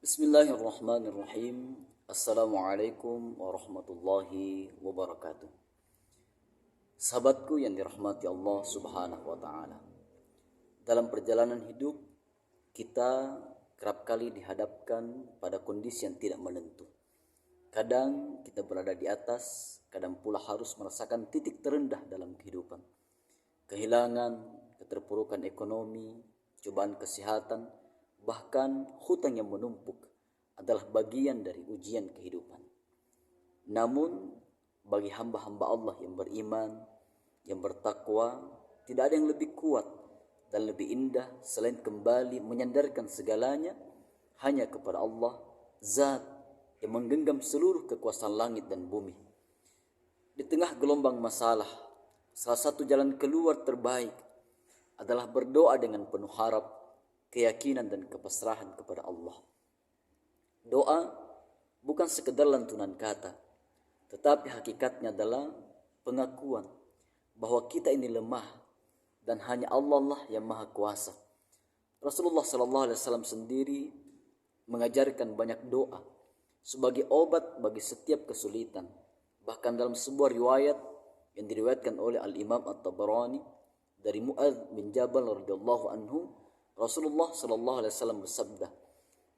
Bismillahirrahmanirrahim. Assalamualaikum warahmatullahi wabarakatuh. Sahabatku yang dirahmati Allah Subhanahu wa taala. Dalam perjalanan hidup kita kerap kali dihadapkan pada kondisi yang tidak menentu. Kadang kita berada di atas, kadang pula harus merasakan titik terendah dalam kehidupan. Kehilangan, keterpurukan ekonomi, cobaan kesehatan, bahkan hutang yang menumpuk adalah bagian dari ujian kehidupan. Namun bagi hamba-hamba Allah yang beriman, yang bertakwa, tidak ada yang lebih kuat dan lebih indah selain kembali menyandarkan segalanya hanya kepada Allah, Zat yang menggenggam seluruh kekuasaan langit dan bumi. Di tengah gelombang masalah, salah satu jalan keluar terbaik adalah berdoa dengan penuh harap, keyakinan dan kepasrahan kepada Allah. Doa bukan sekedar lantunan kata, tetapi hakikatnya adalah pengakuan bahwa kita ini lemah dan hanya Allah lah yang maha kuasa. Rasulullah SAW sendiri mengajarkan banyak doa sebagai obat bagi setiap kesulitan. Bahkan dalam sebuah riwayat yang diriwayatkan oleh Al-Imam At-Tabarani dari Mu'adz bin Jabal radhiyallahu anhu, Rasulullah SAW bersabda,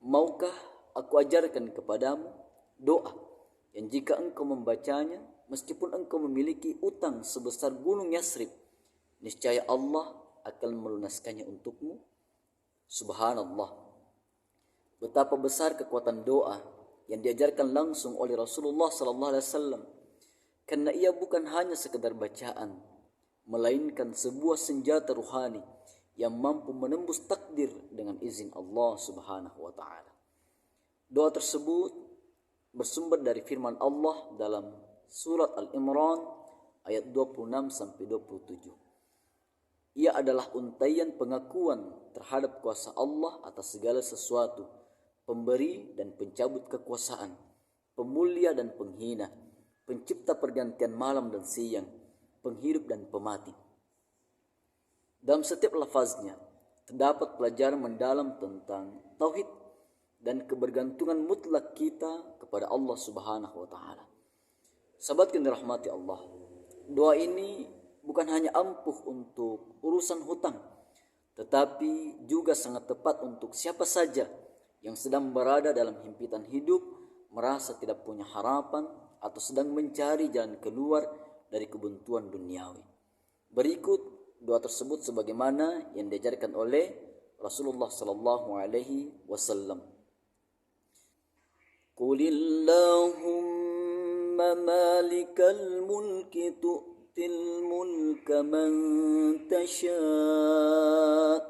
"Maukah aku ajarkan kepadamu doa yang jika engkau membacanya, meskipun engkau memiliki utang sebesar gunung Yasrib, niscaya Allah akan melunaskannya untukmu?" Subhanallah, betapa besar kekuatan doa yang diajarkan langsung oleh Rasulullah SAW, karena ia bukan hanya sekedar bacaan, melainkan sebuah senjata ruhani yang mampu menembus takdir dengan izin Allah Subhanahu wa taala. Doa tersebut bersumber dari firman Allah dalam surat Al-Imran ayat 26 sampai 27. Ia adalah untaian pengakuan terhadap kuasa Allah atas segala sesuatu, pemberi dan pencabut kekuasaan, pemulia dan penghina, pencipta pergantian malam dan siang, penghidup dan pemati. Dalam setiap lafaznya terdapat pelajaran mendalam tentang tauhid dan kebergantungan mutlak kita kepada Allah Subhanahu wa taala. Sahabat yang dirahmati Allah, doa ini bukan hanya ampuh untuk urusan hutang, tetapi juga sangat tepat untuk siapa saja yang sedang berada dalam himpitan hidup, merasa tidak punya harapan atau sedang mencari jalan keluar dari kebuntuan duniawi. Berikut doa tersebut sebagaimana yang diajarkan oleh Rasulullah sallallahu alaihi wasallam. Qulillahumma malikal mulki tu'til mulka man tasha'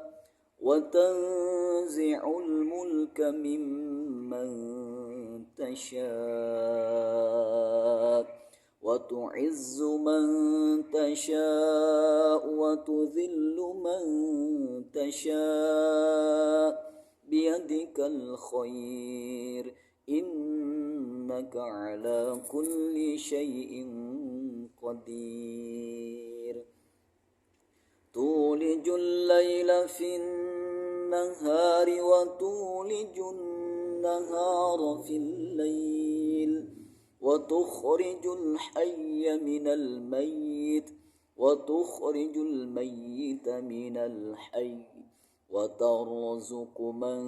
wa tanzi'ul mulka mimman tasha' وتعز من تشاء وتذل من تشاء بيدك الخير إنك على كل شيء قدير تولج الليل في النهار وتولج النهار في الليل وتخرج الحي من الميت وتخرج الميت من الحي وترزق من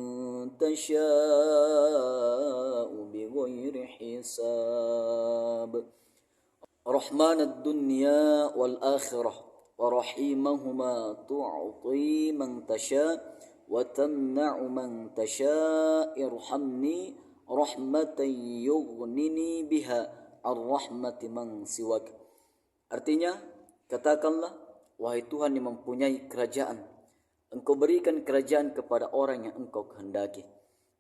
تشاء بغير حساب رحمن الدنيا والآخرة ورحيمهما تعطي من تشاء وتمنع من تشاء ارحمني rahmatan yughnini biha ar-rahmati man siwak. Artinya, katakanlah, wahai Tuhan yang mempunyai kerajaan, engkau berikan kerajaan kepada orang yang engkau kehendaki,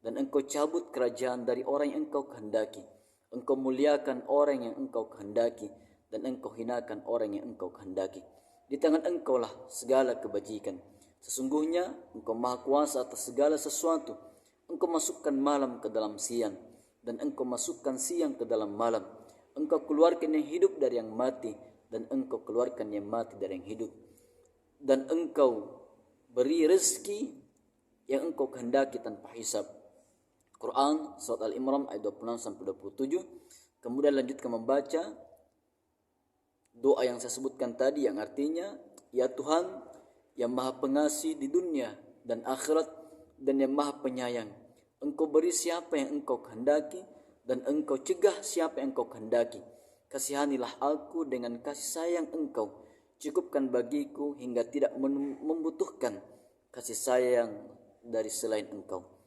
dan engkau cabut kerajaan dari orang yang engkau kehendaki. Engkau muliakan orang yang engkau kehendaki, dan engkau hinakan orang yang engkau kehendaki. Di tangan engkau lah segala kebajikan. Sesungguhnya engkau maha kuasa atas segala sesuatu. Engkau masukkan malam ke dalam siang, dan engkau masukkan siang ke dalam malam. Engkau keluarkan yang hidup dari yang mati, dan engkau keluarkan yang mati dari yang hidup. Dan engkau beri rezeki yang engkau kehendaki tanpa hisab. Quran surat Al-Imran ayat 26 sampai 27. Kemudian lanjutkan membaca doa yang saya sebutkan tadi, yang artinya, ya Tuhan yang maha pengasih di dunia dan akhirat dan yang maha penyayang, Engkau beri siapa yang Engkau kehendaki dan Engkau cegah siapa yang Engkau kehendaki. Kasihanilah aku dengan kasih sayang Engkau, cukupkan bagiku hingga tidak membutuhkan kasih sayang dari selain Engkau.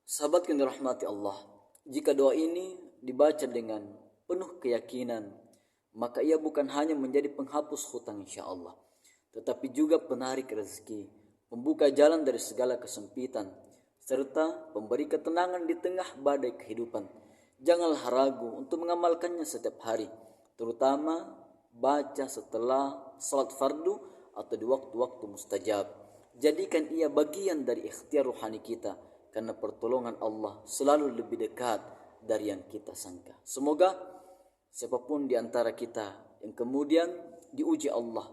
Sahabat yang dirahmati Allah, jika doa ini dibaca dengan penuh keyakinan, maka ia bukan hanya menjadi penghapus hutang insya Allah, tetapi juga penarik rezeki, membuka jalan dari segala kesempitan, serta memberi ketenangan di tengah badai kehidupan. Janganlah ragu untuk mengamalkannya setiap hari, terutama baca setelah salat fardu atau di waktu-waktu mustajab. Jadikan ia bagian dari ikhtiar rohani kita, karena pertolongan Allah selalu lebih dekat dari yang kita sangka. Semoga siapapun di antara kita yang kemudian diuji Allah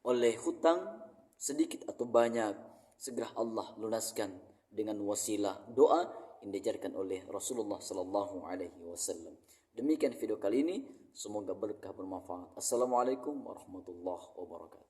oleh hutang sedikit atau banyak, segera Allah lunaskan dengan wasilah doa yang diajarkan oleh Rasulullah sallallahu alaihi wasallam. Demikian video kali ini, semoga berkah bermanfaat. Assalamualaikum warahmatullahi wabarakatuh.